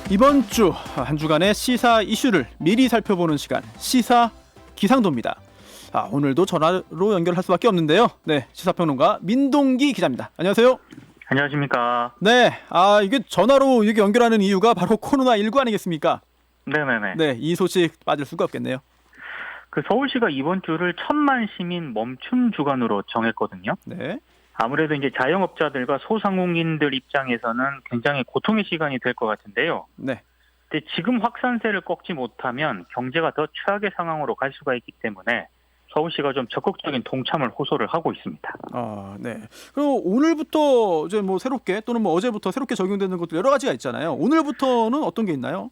이번 주 한 주간의 시사 이슈를 미리 살펴보는 시간 시사 기상도입니다. 오늘도 전화로 연결할 수밖에 없는데요. 네, 시사평론가 민동기 기자입니다. 안녕하세요. 안녕하십니까. 네, 이게 전화로 이렇게 연결하는 이유가 바로 코로나19 아니겠습니까? 네네네. 네, 이 소식 빠질 수가 없겠네요. 서울시가 이번 주를 1,000만 시민 멈춤 주간으로 정했거든요. 네. 아무래도 이제 자영업자들과 소상공인들 입장에서는 굉장히 고통의 시간이 될 것 같은데요. 네. 근데 지금 확산세를 꺾지 못하면 경제가 더 최악의 상황으로 갈 수가 있기 때문에 서울시가 좀 적극적인 동참을 호소를 하고 있습니다. 네. 그리고 오늘부터 이제 새롭게 또는 어제부터 새롭게 적용되는 것도 여러 가지가 있잖아요. 오늘부터는 어떤 게 있나요?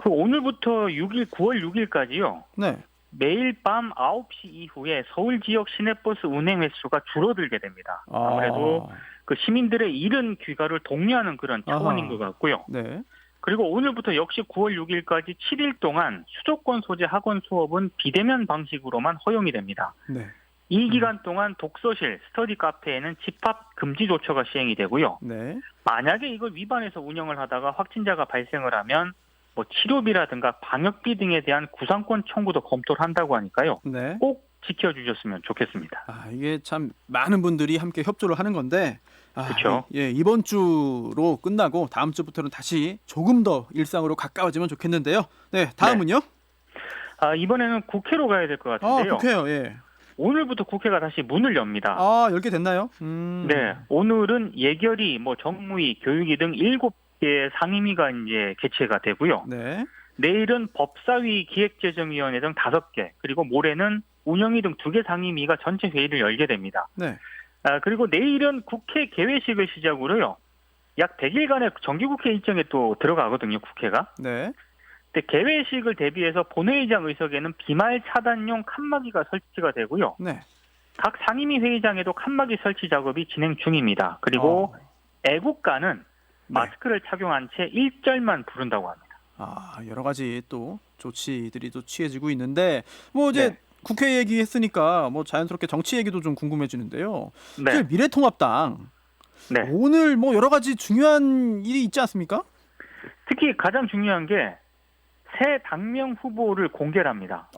오늘부터 9월 6일까지요. 네. 매일 밤 9시 이후에 서울 지역 시내버스 운행 횟수가 줄어들게 됩니다. 아무래도 시민들의 이른 귀가를 독려하는 그런 차원인 것 같고요. 네. 그리고 오늘부터 역시 9월 6일까지 7일 동안 수도권 소재 학원 수업은 비대면 방식으로만 허용이 됩니다. 네. 이 기간 동안 독서실, 스터디 카페에는 집합 금지 조처가 시행이 되고요. 네. 만약에 이걸 위반해서 운영을 하다가 확진자가 발생을 하면 치료비라든가 방역비 등에 대한 구상권 청구도 검토를 한다고 하니까요. 네. 꼭 지켜주셨으면 좋겠습니다. 이게 참 많은 분들이 함께 협조를 하는 건데, 그렇죠. 이번 주로 끝나고 다음 주부터는 다시 조금 더 일상으로 가까워지면 좋겠는데요. 네, 다음은요? 이번에는 국회로 가야 될 것 같은데요. 국회요. 예. 오늘부터 국회가 다시 문을 엽니다. 열게 됐나요? 네, 오늘은 예결위, 정무위, 교육위 등 7개 상임위가 이제 개최가 되고요. 네. 내일은 법사위, 기획재정위원회 등 5개, 그리고 모레는 운영위 등 2개 상임위가 전체 회의를 열게 됩니다. 네. 그리고 내일은 국회 개회식을 시작으로요. 약 100일간의 정기국회 일정에 또 들어가거든요, 국회가. 네. 근데 개회식을 대비해서 본회의장 의석에는 비말 차단용 칸막이가 설치가 되고요. 네. 각 상임위 회의장에도 칸막이 설치 작업이 진행 중입니다. 그리고 애국가는 마스크를 착용한 채 1절만 부른다고 합니다. 여러 가지 또 조치들이 또 취해지고 있는데 이제 네. 국회 얘기했으니까 자연스럽게 정치 얘기도 좀 궁금해지는데요. 네. 미래통합당 네. 오늘 여러 가지 중요한 일이 있지 않습니까? 특히 가장 중요한 게 새 당명 후보를 공개를 합니다.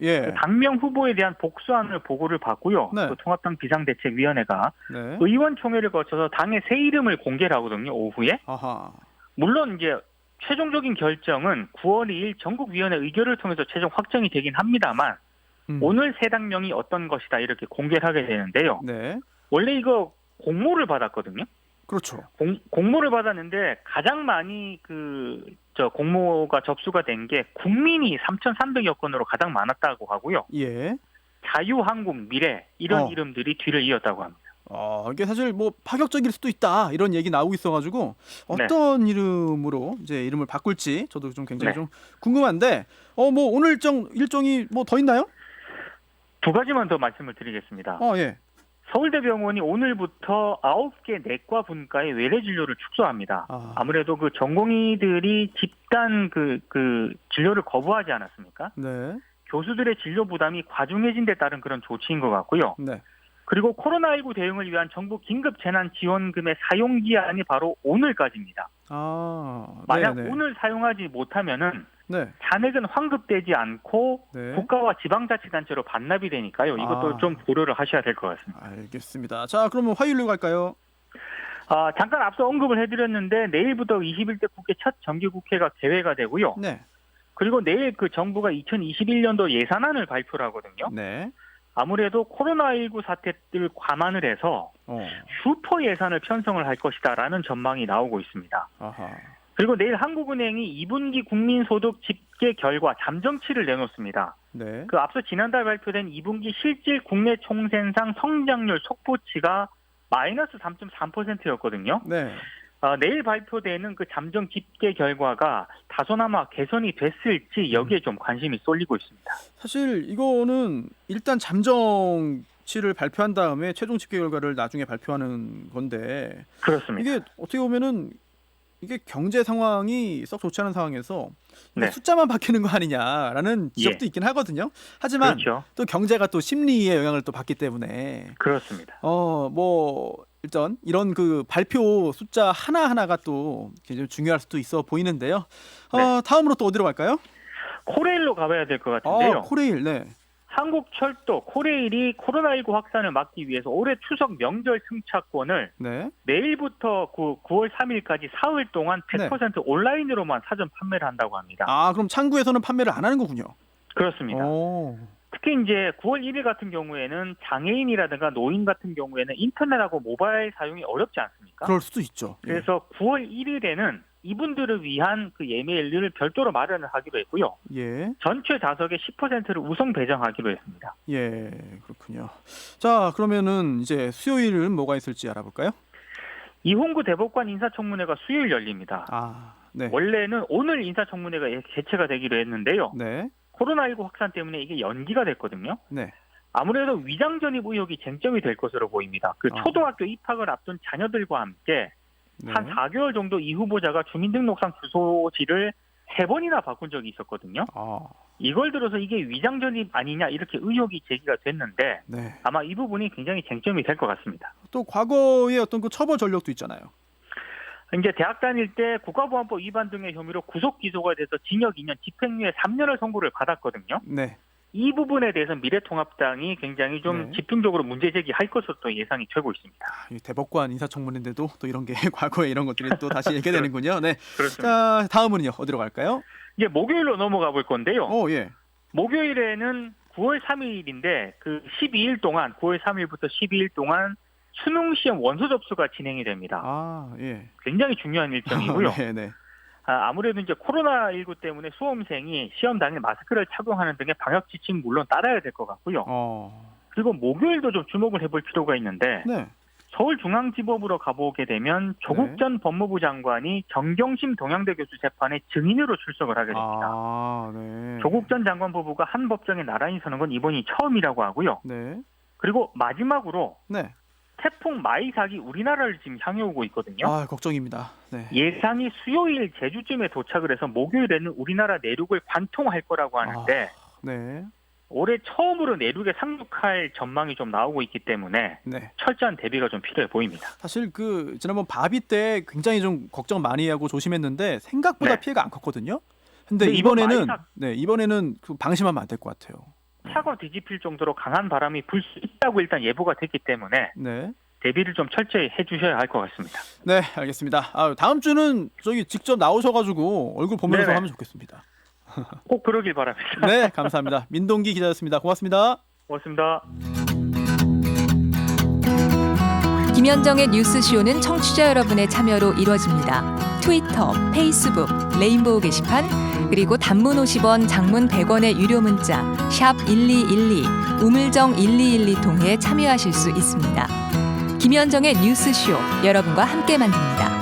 예. 당명 후보에 대한 복수안을 보고를 받고요. 네. 통합당 비상대책위원회가 네. 의원총회를 거쳐서 당의 새 이름을 공개를 하거든요. 오후에. 아하. 물론 이제 최종적인 결정은 9월 2일 전국위원회 의결을 통해서 최종 확정이 되긴 합니다만 오늘 새 당명이 어떤 것이다 이렇게 공개를 하게 되는데요. 네. 원래 이거 공모를 받았거든요. 그렇죠. 공모를 받았는데 가장 많이 공모가 접수가 된 게 국민이 3,300여 건으로 가장 많았다고 하고요. 예. 자유한국, 미래 이런 이름들이 뒤를 이었다고 합니다. 이게 사실 파격적일 수도 있다 이런 얘기 나오고 있어가지고 어떤 이름으로 이제 이름을 바꿀지 저도 좀 굉장히 좀 궁금한데 오늘 일정이 더 있나요? 2가지만 더 말씀을 드리겠습니다. 예. 서울대병원이 오늘부터 9개 내과 분과의 외래 진료를 축소합니다. 아무래도 전공의들이 집단 진료를 거부하지 않았습니까? 네. 교수들의 진료 부담이 과중해진 데 따른 그런 조치인 것 같고요. 네. 그리고 코로나19 대응을 위한 정부 긴급재난지원금의 사용기한이 바로 오늘까지입니다. 만약 네네. 오늘 사용하지 못하면은 네. 잔액은 환급되지 않고 국가와 지방자치단체로 반납이 되니까요. 이것도 좀 고려를 하셔야 될 것 같습니다. 알겠습니다. 자, 그러면 화요일로 갈까요? 잠깐 앞서 언급을 해드렸는데 내일부터 21대 국회 첫 정기국회가 개회가 되고요. 네. 그리고 내일 정부가 2021년도 예산안을 발표를 하거든요. 네. 아무래도 코로나19 사태를 감안을 해서 슈퍼 예산을 편성을 할 것이다라는 전망이 나오고 있습니다. 아하. 그리고 내일 한국은행이 2분기 국민소득 집계 결과 잠정치를 내놓습니다. 네. 앞서 지난달 발표된 2분기 실질 국내 총생산 성장률 속보치가 마이너스 3.3%였거든요. 네. 내일 발표되는 잠정 집계 결과가 다소나마 개선이 됐을지 여기에 좀 관심이 쏠리고 있습니다. 사실 이거는 일단 잠정치를 발표한 다음에 최종 집계 결과를 나중에 발표하는 건데 그렇습니다. 이게 어떻게 보면은 이게 경제 상황이 썩 좋지 않은 상황에서 네. 숫자만 바뀌는 거 아니냐라는 지적도 있긴 하거든요. 하지만 그렇죠. 또 경제가 또 심리에 영향을 또 받기 때문에 그렇습니다. 뭐 일단 이런 그 발표 숫자 하나하나가 또 굉장히 중요할 수도 있어 보이는데요. 네. 다음으로 또 어디로 갈까요? 코레일로 가봐야 될 것 같은데요. 코레일. 네. 한국철도 코레일이 코로나19 확산을 막기 위해서 올해 추석 명절 승차권을 네. 내일부터 9월 3일까지 사흘 동안 100% 온라인으로만 사전 판매를 한다고 합니다. 그럼 창구에서는 판매를 안 하는 거군요. 그렇습니다. 오. 특히 이제 9월 1일 같은 경우에는 장애인이라든가 노인 같은 경우에는 인터넷하고 모바일 사용이 어렵지 않습니까? 그럴 수도 있죠. 예. 그래서 9월 1일에는 이분들을 위한 그 예매일을 별도로 마련을 하기로 했고요. 예. 전체 좌석의 10%를 우선 배정하기로 했습니다. 예, 그렇군요. 자, 그러면은 이제 수요일은 뭐가 있을지 알아볼까요? 이홍구 대법관 인사청문회가 수요일 열립니다. 네. 원래는 오늘 인사청문회가 개최가 되기로 했는데요. 네. 코로나19 확산 때문에 이게 연기가 됐거든요. 네. 아무래도 위장 전입 의혹이 쟁점이 될 것으로 보입니다. 그 초등학교 입학을 앞둔 자녀들과 함께 네. 한 4개월 정도 이 후보자가 주민등록상 주소지를 3번이나 바꾼 적이 있었거든요. 이걸 들어서 이게 위장 전입 아니냐 이렇게 의혹이 제기가 됐는데 네. 아마 이 부분이 굉장히 쟁점이 될 것 같습니다. 또 과거에 어떤 그 처벌 전력도 있잖아요. 이제 대학 다닐 때 국가보안법 위반 등의 혐의로 구속 기소가 돼서 징역 2년, 집행유예 3년을 선고를 받았거든요. 네. 이 부분에 대해서 미래통합당이 굉장히 좀 집중적으로 문제 제기할 것으로 또 예상이 되고 있습니다. 대법관 인사청문회인데도 또 이런 게 과거에 이런 것들이 또 다시 얘기되는군요. 네. 그렇습니다. 자, 다음은요. 어디로 갈까요? 이제 목요일로 넘어가 볼 건데요. 예. 목요일에는 9월 3일인데 그 12일 동안 9월 3일부터 12일 동안 수능 시험 원서 접수가 진행이 됩니다. 예. 굉장히 중요한 일정이고요. 네. 아무래도 이제 코로나19 때문에 수험생이 시험 당일 마스크를 착용하는 등의 방역 지침 물론 따라야 될 것 같고요. 그리고 목요일도 좀 주목을 해볼 필요가 있는데 네. 서울중앙지법으로 가보게 되면 조국 전 법무부 장관이 정경심 동양대 교수 재판에 증인으로 출석을 하게 됩니다. 네. 조국 전 장관 부부가 한 법정에 나란히 서는 건 이번이 처음이라고 하고요. 네. 그리고 마지막으로 네. 태풍 마이삭이 우리나라를 지금 향해 오고 있거든요. 걱정입니다. 네. 예상이 수요일 제주쯤에 도착을 해서 목요일에는 우리나라 내륙을 관통할 거라고 하는데 네. 올해 처음으로 내륙에 상륙할 전망이 좀 나오고 있기 때문에 철저한 대비가 좀 필요해 보입니다. 사실 그 지난번 바비 때 굉장히 좀 걱정 많이 하고 조심했는데 생각보다 피해가 안 컸거든요. 근데 이번에는 그 방심하면 안 될 것 같아요. 차고 뒤집힐 정도로 강한 바람이 불 수 있다고 일단 예보가 됐기 때문에 대비를 좀 철저히 해주셔야 할 것 같습니다. 네, 알겠습니다. 다음 주는 저기 직접 나오셔가지고 얼굴 보면서 하면 좋겠습니다. 꼭 그러길 바랍니다. 네, 감사합니다. 민동기 기자였습니다. 고맙습니다. 고맙습니다. 김현정의 뉴스쇼는 청취자 여러분의 참여로 이루어집니다. 트위터, 페이스북, 레인보우 게시판, 그리고 단문 50원, 장문 100원의 유료 문자 샵 1212, 우물정 1212 통해 참여하실 수 있습니다. 김현정의 뉴스쇼, 여러분과 함께 만듭니다.